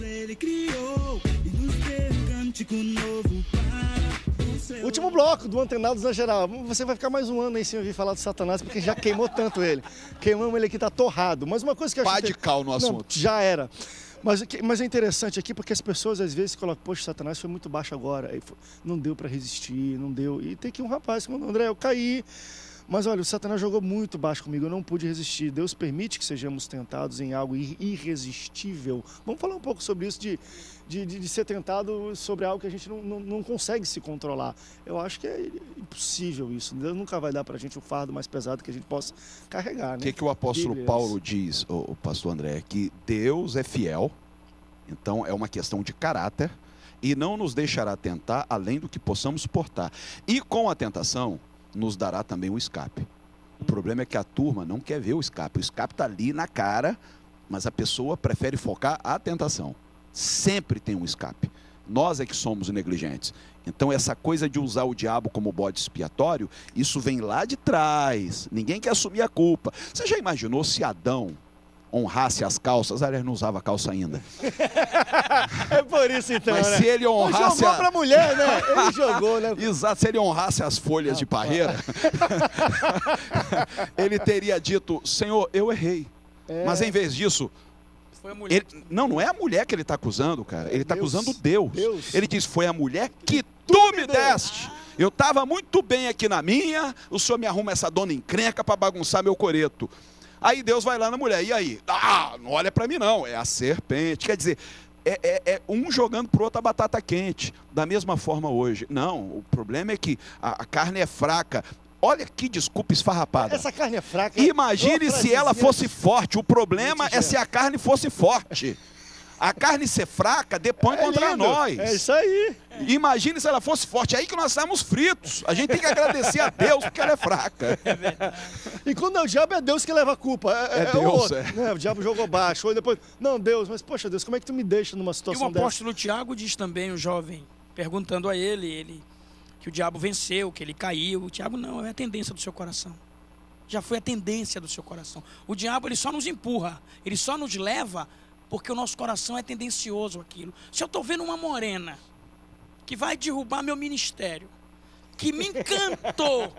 Ele criou e nos deu um cântico novo para o seu... Último bloco do Antenados na Geral. Você vai ficar mais um ano aí sem ouvir falar de Satanás, porque já queimou tanto ele. Queimamos ele aqui, tá torrado. Mas uma coisa que eu acho... Pá de cal no assunto. Não, já era. Mas é interessante aqui porque as pessoas às vezes colocam, poxa, Satanás foi muito baixo agora. Aí não deu para resistir, não deu. E tem aqui um rapaz que falou, André, eu caí. Mas olha, o Satanás jogou muito baixo comigo, eu não pude resistir. Deus permite que sejamos tentados em algo irresistível. Vamos falar um pouco sobre isso, de ser tentado sobre algo que a gente não consegue se controlar. Eu acho que é impossível isso. Deus nunca vai dar para a gente o fardo mais pesado que a gente possa carregar. Né? O que o apóstolo Paulo diz, o pastor André, é que Deus é fiel, então é uma questão de caráter, e não nos deixará tentar além do que possamos suportar. E com a tentação, nos dará também o escape. O problema é que a turma não quer ver o escape. O escape está ali na cara, mas a pessoa prefere focar a tentação. Sempre tem um escape. Nós é que somos negligentes. Então essa coisa de usar o diabo como bode expiatório, isso vem lá de trás. Ninguém quer assumir a culpa. Você já imaginou se Adão honrasse as calças? Aliás, não usava calça ainda. É por isso então, mas né? se ele honrasse... Jogou pra mulher, né? Ele jogou, né? Exato, se ele honrasse as folhas de parreira, ele teria dito, Senhor, eu errei. Mas em vez disso... Foi a mulher. Não é a mulher que ele está acusando, cara. Ele está acusando Deus. Ele diz, foi a mulher que tu me deste. Eu estava muito bem aqui na minha, o senhor me arruma essa dona encrenca para bagunçar meu coreto. Aí Deus vai lá na mulher, e aí? Ah, não olha para mim não, é a serpente. Quer dizer, é um jogando pro outro a batata quente. Da mesma forma hoje. Não, o problema é que a carne é fraca. Olha que desculpa esfarrapada. Essa carne é fraca. Imagine se ela fosse forte. O problema é se a carne fosse forte. A carne ser fraca depõe contra nós. É isso aí. Imagine se ela fosse forte. É aí que nós estamos fritos. A gente tem que agradecer a Deus porque ela é fraca. E quando é o diabo, é Deus que leva a culpa. É Deus, o outro. Né? O diabo jogou baixo. Ou depois, não, Deus, mas poxa Deus, como é que tu me deixa numa E situação o apóstolo Tiago diz também, o jovem, perguntando a ele que o diabo venceu, que ele caiu. O Tiago, não, é a tendência do seu coração. Já foi a tendência do seu coração. O diabo, ele só nos empurra, ele só nos leva porque o nosso coração é tendencioso àquilo. Se eu estou vendo uma morena que vai derrubar meu ministério, que me encantou,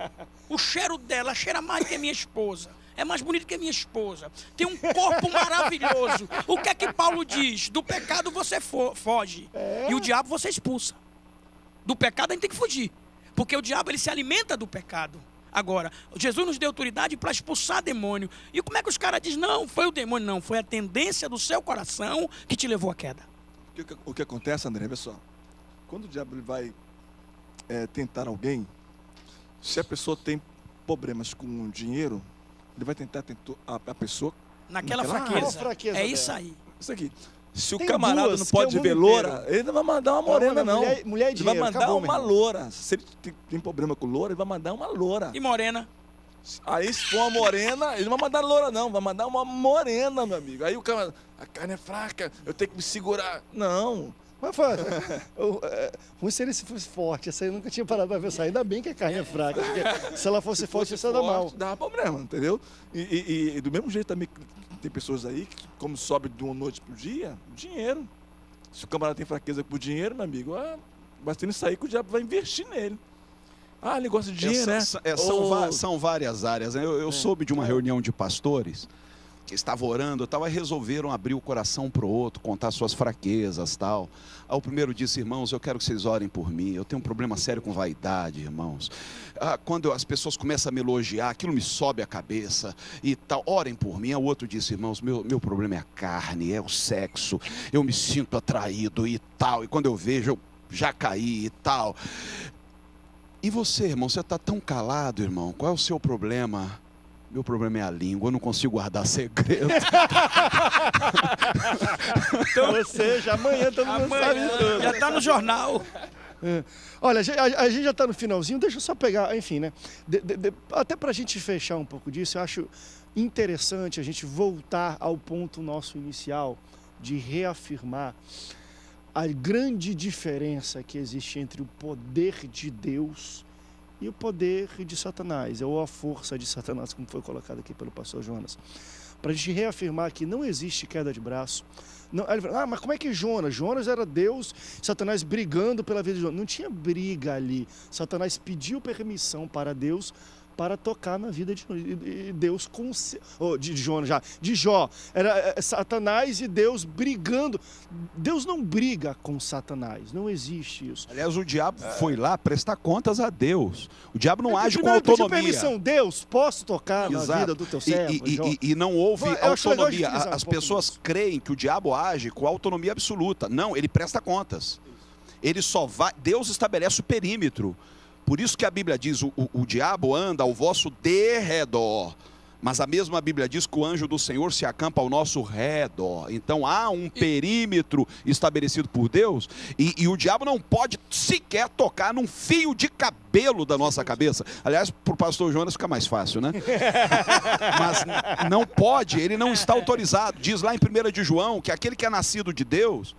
o cheiro dela cheira mais que a minha esposa, é mais bonito que a minha esposa, tem um corpo maravilhoso. O que é que Paulo diz? Do pecado você foge e o diabo você expulsa. Do pecado a gente tem que fugir, porque o diabo ele se alimenta do pecado. Agora, Jesus nos deu autoridade para expulsar demônio. E como é que os caras dizem, não, foi o demônio? Não, foi a tendência do seu coração que te levou à queda. O que acontece, André, pessoal? Quando o diabo vai tentar alguém, se a pessoa tem problemas com dinheiro, ele vai tentar a pessoa... Naquela fraqueza. É isso aí. Isso aqui. Se o Tem camarada duas, não pode que é o ver mundo loura, inteiro. ele não vai mandar uma morena, não. Mulher e Ele dinheiro, vai mandar acabou, uma meu irmão. loura. Se ele tem problema com loura, ele vai mandar uma loura. E morena? Aí se for uma morena, ele não vai mandar loura, não. Vai mandar uma morena, meu amigo. Aí o cara, a carne é fraca, eu tenho que me segurar. Não. Mas ruim seria se fosse forte. Essa aí eu nunca tinha parado para pensar. Ainda bem que a carne é fraca. Porque se ela fosse forte, isso ia dar mal. Dá problema, entendeu? E do mesmo jeito também tem pessoas aí que, como sobe de uma noite pro dia, dinheiro. Se o camarada tem fraqueza por dinheiro, meu amigo, basta ele sair que o diabo vai investir nele. Ah, ele gosta de dinheiro, né? São várias áreas. Né? Eu soube de uma reunião de pastores que estavam orando, resolveram abrir o coração para o outro, contar suas fraquezas, tal. Aí o primeiro disse, irmãos, eu quero que vocês orem por mim, eu tenho um problema sério com vaidade, irmãos. Quando as pessoas começam a me elogiar, aquilo me sobe a cabeça e tal, orem por mim. Aí o outro disse, irmãos, meu problema é a carne, é o sexo, eu me sinto atraído e tal, e quando eu vejo, eu já caí e tal. E você, irmão, você está tão calado, irmão, qual é o seu problema? Meu problema é a língua, eu não consigo guardar segredo. Então, ou seja, amanhã todo mundo sabe tudo. Já está no jornal. Olha, a gente já está no finalzinho, deixa eu só pegar, enfim, né? Até para a gente fechar um pouco disso, eu acho interessante a gente voltar ao ponto nosso inicial de reafirmar a grande diferença que existe entre o poder de Deus e o poder de Satanás, ou a força de Satanás, como foi colocado aqui pelo pastor Jonas. para a gente reafirmar que não existe queda de braço. Não, aí ele fala, mas como é que Jonas? Jonas era Deus, Satanás brigando pela vida de Jonas. Não tinha briga ali. Satanás pediu permissão para Deus para tocar na vida de Deus de Jonas já, de Jó. Era Satanás e Deus brigando. Deus não briga com Satanás, não existe isso. Aliás, o diabo foi lá prestar contas a Deus. O diabo não age com Primeiro pediu autonomia. permissão, Deus, posso tocar na vida do teu servo, Jó? E não houve Eu acho legal de autonomia. utilizar As um pouco pessoas disso. creem que o diabo age com autonomia absoluta. Não, ele presta contas. Ele só vai. Deus estabelece o perímetro. Por isso que a Bíblia diz, o diabo anda ao vosso derredor. Mas a mesma Bíblia diz que o anjo do Senhor se acampa ao nosso redor. Então há um perímetro estabelecido por Deus. E o diabo não pode sequer tocar num fio de cabelo da nossa cabeça. Aliás, para o pastor Jonas fica mais fácil, né? Mas não pode, ele não está autorizado. Diz lá em 1 de João que aquele que é nascido de Deus,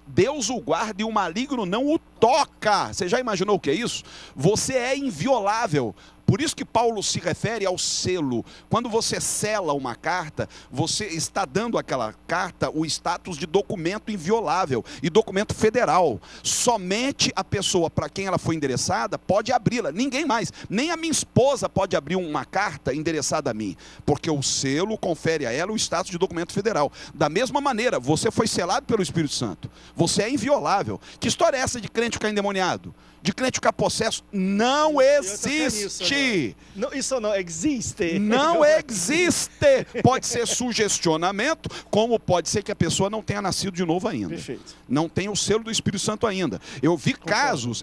Deus o guarda e o maligno não o toca. Você já imaginou o que é isso? Você é inviolável. Por isso que Paulo se refere ao selo. Quando você sela uma carta, você está dando àquela carta o status de documento inviolável e documento federal. Somente a pessoa para quem ela foi endereçada pode abri-la, ninguém mais. Nem a minha esposa pode abrir uma carta endereçada a mim, porque o selo confere a ela o status de documento federal. Da mesma maneira, você foi selado pelo Espírito Santo. Você é inviolável. Que história é essa de crente ficar endemoniado? De crente ficar possesso? Não existe. Não, isso não existe. Não existe. Pode ser sugestionamento, como pode ser que a pessoa não tenha nascido de novo ainda. Perfeito. Não tem o selo do Espírito Santo ainda. Eu vi casos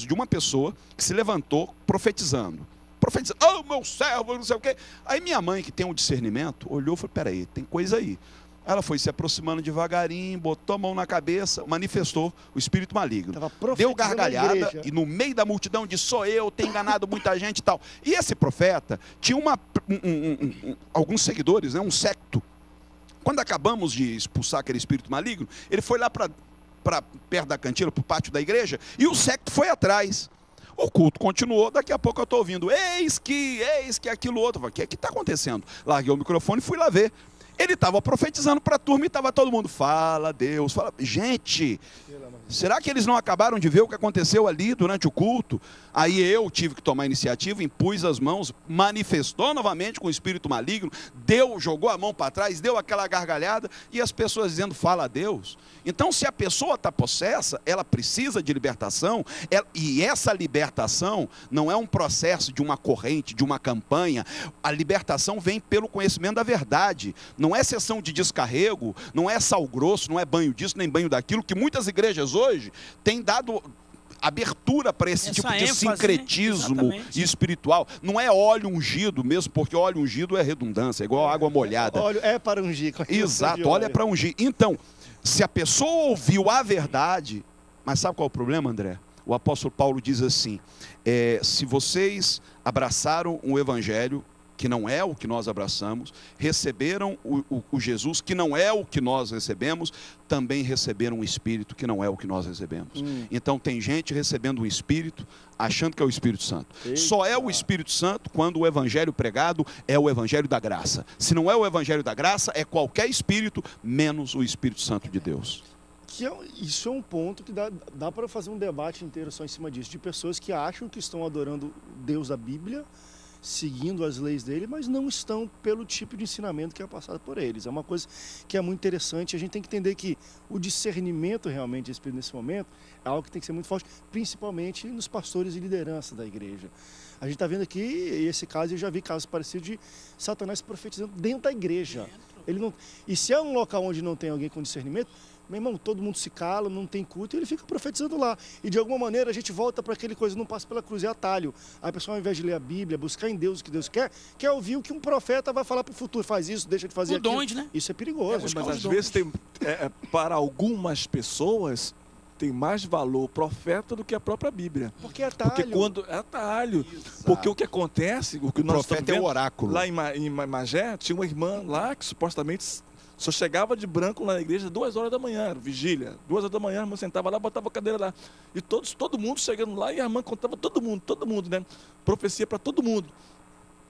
de uma pessoa que se levantou profetizando. Oh, meu servo, não sei o quê. Aí minha mãe, que tem um discernimento, olhou e falou, peraí, tem coisa aí. Ela foi se aproximando devagarinho, botou a mão na cabeça, manifestou o espírito maligno. Deu gargalhada e no meio da multidão disse, sou eu, tenho enganado muita gente e tal. E esse profeta tinha alguns seguidores, né, um secto. Quando acabamos de expulsar aquele espírito maligno, ele foi lá para perto da cantina, para o pátio da igreja, e o secto foi atrás. O culto continuou, daqui a pouco eu estou ouvindo, eis que aquilo outro. Eu falei, o que está acontecendo? Larguei o microfone e fui lá ver. Ele estava profetizando para a turma e estava todo mundo, fala Deus, fala. Gente, será que eles não acabaram de ver o que aconteceu ali durante o culto? Aí eu tive que tomar a iniciativa, impus as mãos, manifestou novamente com o espírito maligno, jogou a mão para trás, deu aquela gargalhada, e as pessoas dizendo, fala a Deus. Então, se a pessoa está possessa, ela precisa de libertação, e essa libertação não é um processo de uma corrente, de uma campanha. A libertação vem pelo conhecimento da verdade. Não é sessão de descarrego, não é sal grosso, não é banho disso, nem banho daquilo, que muitas igrejas hoje têm dado abertura para esse tipo de ênfase, sincretismo espiritual. Não é óleo ungido mesmo, porque óleo ungido é redundância, é igual água molhada. Óleo é para ungir. Exato, óleo é para ungir. Então, se a pessoa ouviu a verdade, mas sabe qual é o problema, André? O apóstolo Paulo diz assim, se vocês abraçaram o evangelho, que não é o que nós abraçamos, receberam o Jesus, que não é o que nós recebemos, também receberam um Espírito, que não é o que nós recebemos. Então tem gente recebendo um Espírito, achando que é o Espírito Santo. Eita. Só é o Espírito Santo quando o Evangelho pregado é o Evangelho da graça. Se não é o Evangelho da graça, é qualquer Espírito, menos o Espírito Santo de Deus. Isso é um ponto que dá para fazer um debate inteiro só em cima disso, de pessoas que acham que estão adorando Deus da Bíblia, seguindo as leis dele, mas não estão pelo tipo de ensinamento que é passado por eles. É uma coisa que é muito interessante. A gente tem que entender que o discernimento realmente nesse momento é algo que tem que ser muito forte, principalmente nos pastores e liderança da igreja. A gente está vendo aqui, esse caso, eu já vi casos parecidos de Satanás profetizando dentro da igreja. E se é um local onde não tem alguém com discernimento, meu irmão, todo mundo se cala, não tem culto, e ele fica profetizando lá. E de alguma maneira a gente volta para aquele coisa, não passa pela cruz, é atalho. Aí a pessoa, ao invés de ler a Bíblia, buscar em Deus o que Deus quer ouvir o que um profeta vai falar para o futuro. Faz isso, deixa de fazer aquilo. Dons, né? Isso é perigoso. Mas às vezes para algumas pessoas tem mais valor o profeta do que a própria Bíblia. Porque é atalho. Porque quando é atalho. Porque o que acontece, o que nós profeta estamos vendo, é o oráculo. lá em Magé, tinha uma irmã lá que supostamente só chegava de branco na igreja 2 horas da manhã, vigília. 2 horas da manhã, a irmã sentava lá, botava a cadeira lá. E todo mundo chegando lá, e a irmã contava todo mundo, né? Profecia para todo mundo.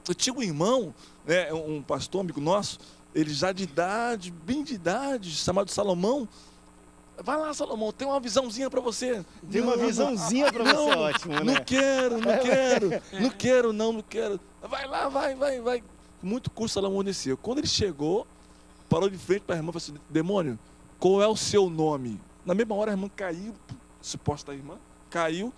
Eu tinha um irmão, né, um pastor amigo nosso, ele já de idade, bem de idade, chamado Salomão. Vai lá, Salomão, tem uma visãozinha para você. Tem uma visãozinha para você, ótimo, né? Não quero. Vai lá, vai. Muito custo, Salomão desceu. Quando ele chegou, parou de frente para a irmã e falou assim, demônio, qual é o seu nome? Na mesma hora a irmã caiu, suposta irmã, caiu,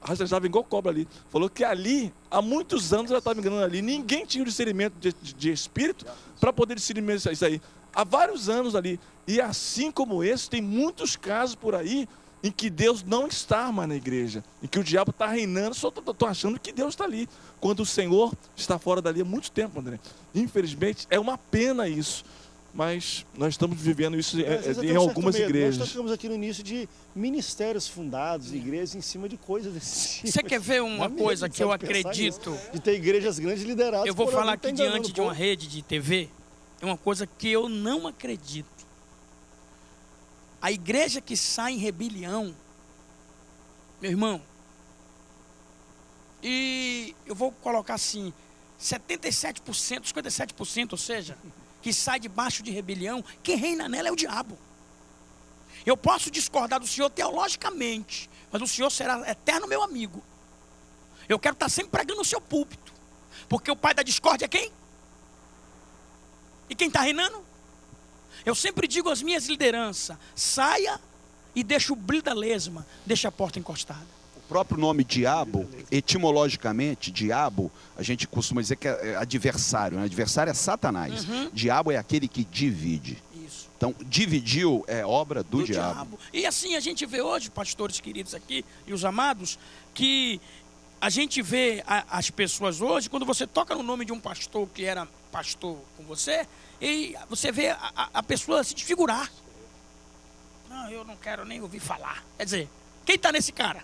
rastejava igual cobra ali. Falou que ali, há muitos anos ela estava enganando ali. Ninguém tinha o discernimento de espírito para poder discernir isso aí. Há vários anos ali. E assim como esse, tem muitos casos por aí em que Deus não está mais na igreja, em que o diabo está reinando, só estou achando que Deus está ali, quando o Senhor está fora dali há muito tempo, André. Infelizmente, é uma pena isso, mas nós estamos vivendo isso em algumas igrejas. Nós estamos aqui no início de ministérios fundados, igrejas em cima de coisas desse tipo. Você quer ver uma coisa que eu acredito? De ter igrejas grandes lideradas. Eu vou falar aqui diante de uma rede de TV, é uma coisa que eu não acredito. A igreja que sai em rebelião, meu irmão, e eu vou colocar assim, 77%, 57%, ou seja, que sai debaixo de rebelião, quem reina nela é o diabo. Eu posso discordar do Senhor teologicamente, mas o Senhor será eterno meu amigo. Eu quero estar sempre pregando no seu púlpito, porque o pai da discórdia é quem? E quem está reinando? Eu sempre digo às minhas lideranças, saia e deixa o brilho da lesma, deixa a porta encostada. O próprio nome diabo, etimologicamente, diabo, a gente costuma dizer que é adversário, né? Adversário é Satanás. Diabo é aquele que divide. Isso. Então, dividiu é obra do diabo. E assim a gente vê hoje, pastores queridos aqui e os amados, que a gente vê as pessoas hoje, quando você toca no nome de um pastor que era pastor com você, e você vê a pessoa se desfigurar. Não, eu não quero nem ouvir falar. Quer dizer, quem está nesse cara?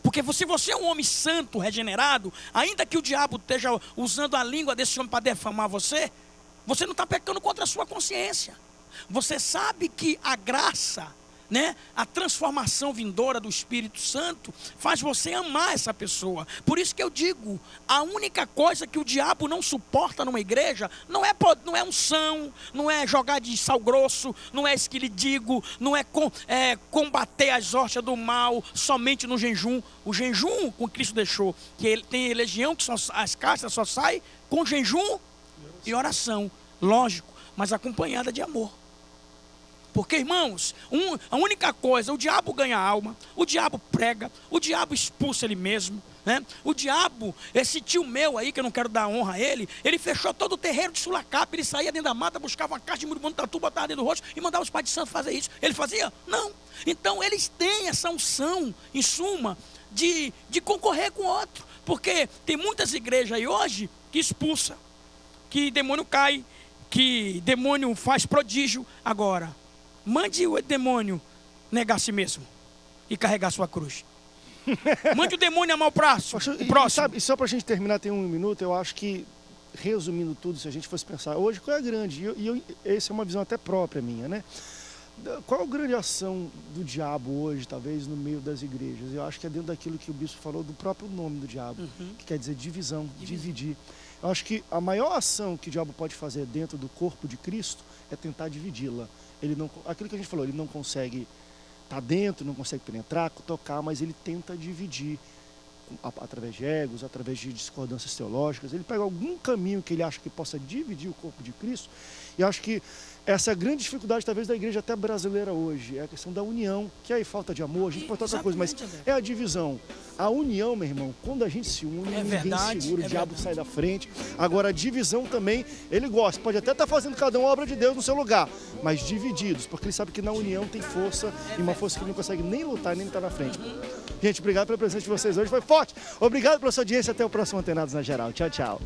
Porque se você é um homem santo, regenerado, ainda que o diabo esteja usando a língua desse homem para defamar você, você não está pecando contra a sua consciência. Você sabe que a graça, né, a transformação vindoura do Espírito Santo faz você amar essa pessoa. Por isso que eu digo, a única coisa que o diabo não suporta numa igreja não é unção, não é jogar de sal grosso, não é esquilidigo, não é combater as hortas do mal somente no jejum. O jejum que Cristo deixou, que ele tem legião, que as castas só saem com jejum e oração, lógico, mas acompanhada de amor. Porque, irmãos, a única coisa, o diabo ganha alma, o diabo prega, o diabo expulsa ele mesmo, né? O diabo, esse tio meu aí, que eu não quero dar honra a ele fechou todo o terreiro de Sulacap, ele saía dentro da mata, buscava uma caixa de muribundo tatu, botava dentro do rosto e mandava os pais de santo fazer isso. Ele fazia? Não. Então, eles têm essa unção, em suma, de concorrer com o outro. Porque tem muitas igrejas aí hoje que expulsa, que demônio cai, que demônio faz prodígio. Agora, mande o demônio negar a si mesmo e carregar sua cruz. Mande o demônio amar o próximo. E só para a gente terminar, tem 1 minuto, eu acho que, resumindo tudo, se a gente fosse pensar, hoje qual é a grande? Essa é uma visão até própria minha, né? Qual é a grande ação do diabo hoje, talvez, no meio das igrejas? Eu acho que é dentro daquilo que o bispo falou, do próprio nome do diabo, que quer dizer divisão, dividir. Eu acho que a maior ação que o diabo pode fazer dentro do corpo de Cristo é tentar dividi-la. Aquilo que a gente falou, ele não consegue estar dentro, não consegue penetrar, tocar, mas ele tenta dividir através de egos, através de discordâncias teológicas. Ele pega algum caminho que ele acha que possa dividir o corpo de Cristo. E eu acho que essa é a grande dificuldade, talvez, da igreja até brasileira hoje. É a questão da união, que aí falta de amor, a gente pode outra coisa, mas é a divisão. A união, meu irmão, quando a gente se une, ninguém segura, o diabo sai da frente. Agora, a divisão também, ele gosta, pode até estar fazendo cada um a obra de Deus no seu lugar, mas divididos, porque ele sabe que na união tem força, e uma força que ele não consegue nem lutar, nem estar na frente. Gente, obrigado pela presença de vocês hoje, foi forte. Obrigado pela sua audiência, até o próximo Antenados na Geral. Tchau, tchau.